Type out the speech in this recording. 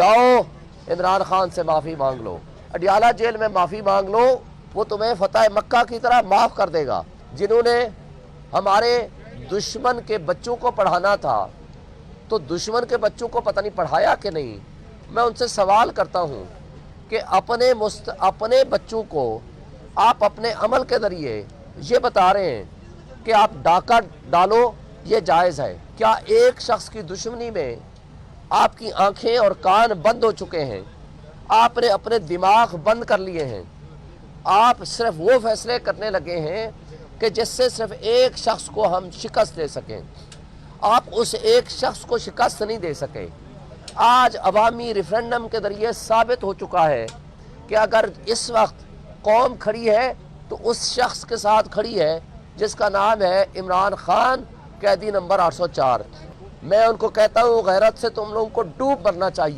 جاؤ عمران خان سے معافی مانگ لو، اڈیالہ جیل میں معافی مانگ لو، وہ تمہیں فتح مکہ کی طرح معاف کر دے گا۔ جنہوں نے ہمارے دشمن کے بچوں کو پڑھانا تھا تو دشمن کے بچوں کو پتہ نہیں پڑھایا کہ نہیں۔ میں ان سے سوال کرتا ہوں کہ اپنے بچوں کو آپ اپنے عمل کے ذریعے یہ بتا رہے ہیں کہ آپ ڈاکہ ڈالو، یہ جائز ہے۔ کیا ایک شخص کی دشمنی میں آپ کی آنکھیں اور کان بند ہو چکے ہیں؟ آپ نے اپنے دماغ بند کر لیے ہیں، آپ صرف وہ فیصلے کرنے لگے ہیں کہ جس سے صرف ایک شخص کو ہم شکست دے سکیں۔ آپ اس ایک شخص کو شکست نہیں دے سکے۔ آج عوامی ریفرنڈم کے ذریعے ثابت ہو چکا ہے کہ اگر اس وقت قوم کھڑی ہے تو اس شخص کے ساتھ کھڑی ہے جس کا نام ہے عمران خان، قیدی نمبر 804۔ میں ان کو کہتا ہوں غیرت سے تم لوگوں کو ڈوب مرنا چاہیے۔